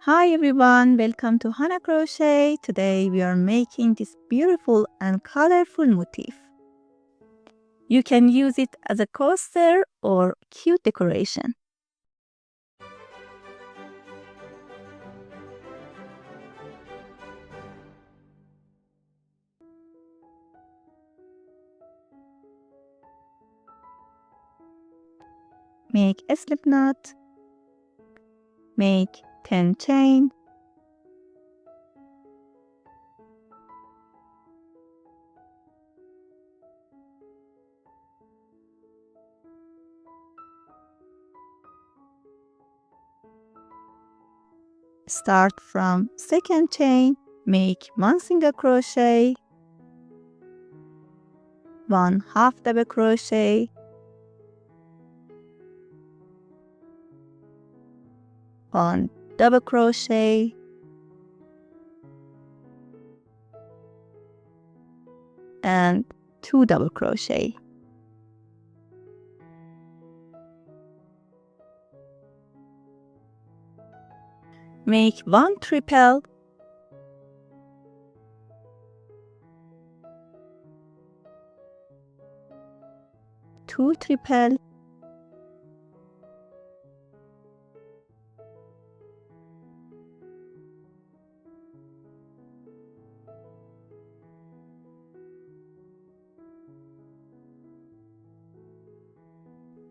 Hi everyone, welcome to Hana Crochet. Today we are making this beautiful and colorful motif. You can use it as a coaster or cute decoration. Make a slip knot, make 10 chain, start from second chain, make 1 single crochet, 1 half double crochet, 1 double crochet, and 2 double crochet. Make 1 triple, 2 triple,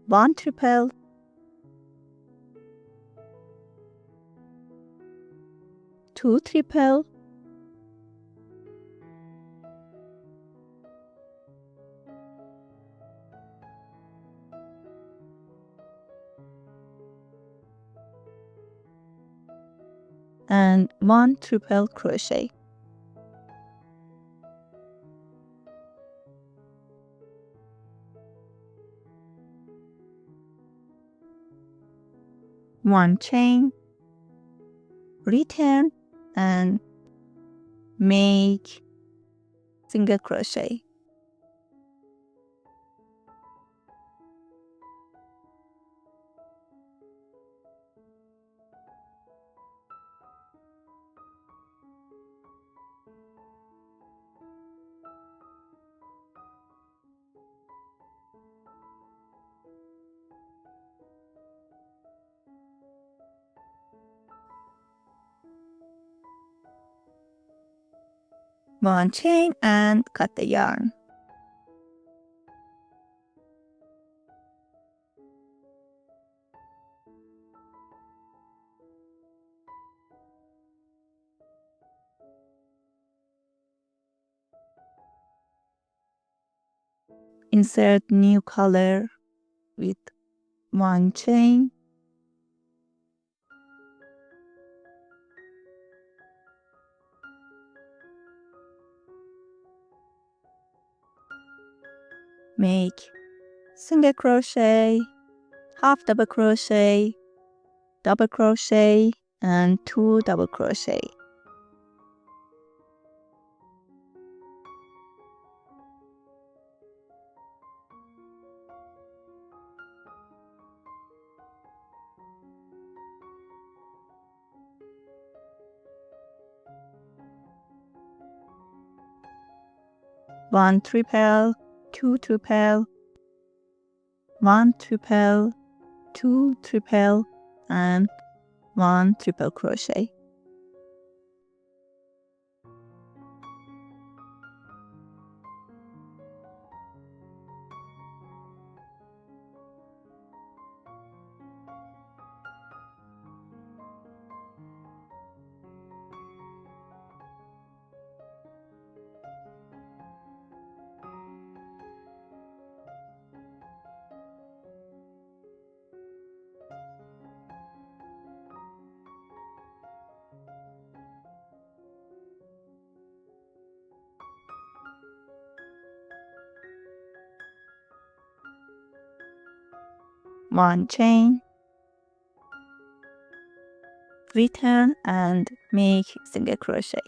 1 triple, 2 triple, and 1 triple crochet. One chain, return, and make single crochet. One chain and cut the yarn. Insert new color with one chain, make single crochet, half double crochet, double crochet, and 2 double crochet. One triple, 2 triple, 1 triple, 2 triple, and 1 triple crochet. One chain, return, and make single crochet.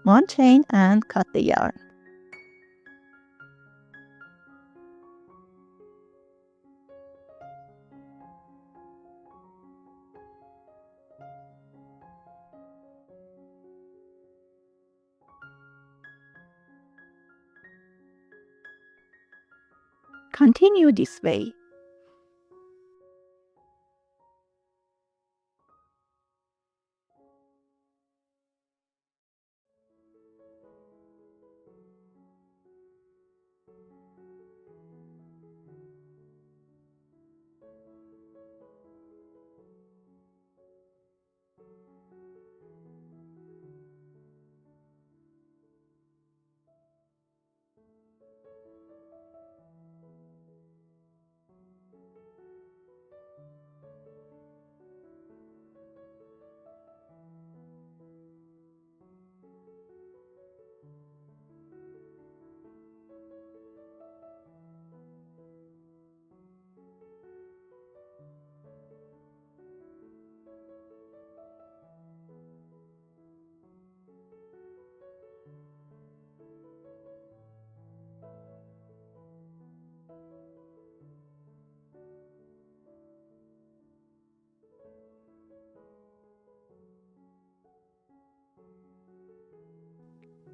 one chain and cut the yarn. Continue this way.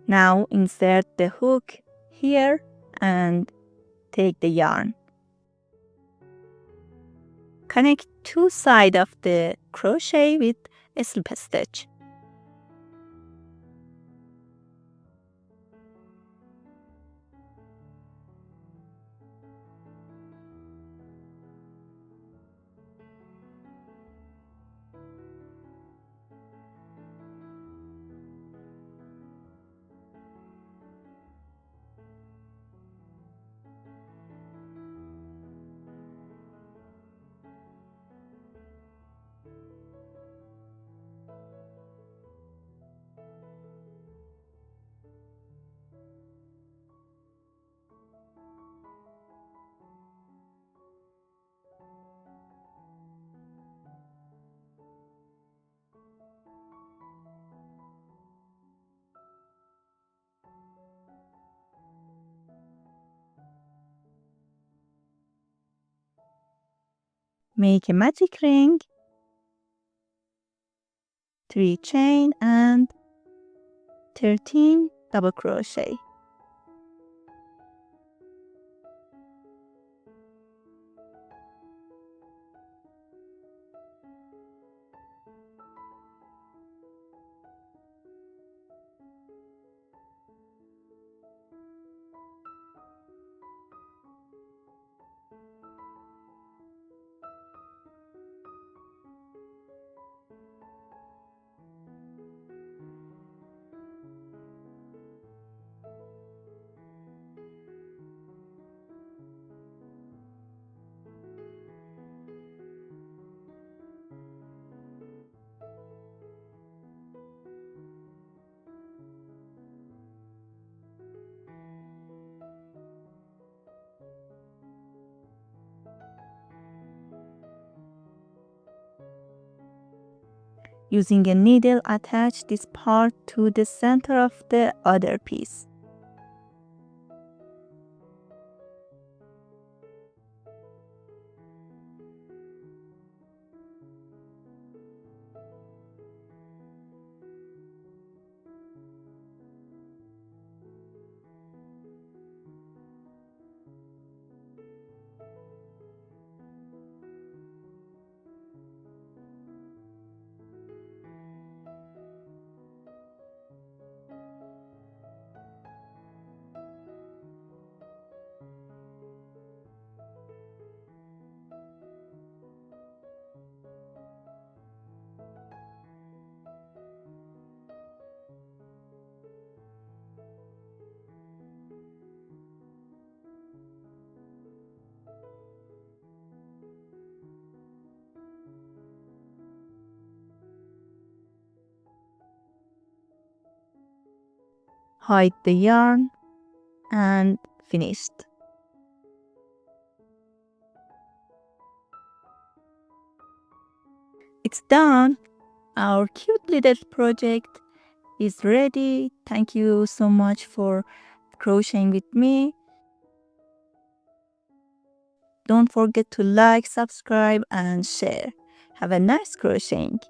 Now insert the hook here and take the yarn. Connect two sides of the crochet with a slip stitch. Make a magic ring, 3 chain and 13 double crochet. Using a needle, attach this part to the center of the other piece. Hide the yarn and finished. It's done! Our cute little project is ready. Thank you so much for crocheting with me. Don't forget to like, subscribe, and share. Have a nice crocheting.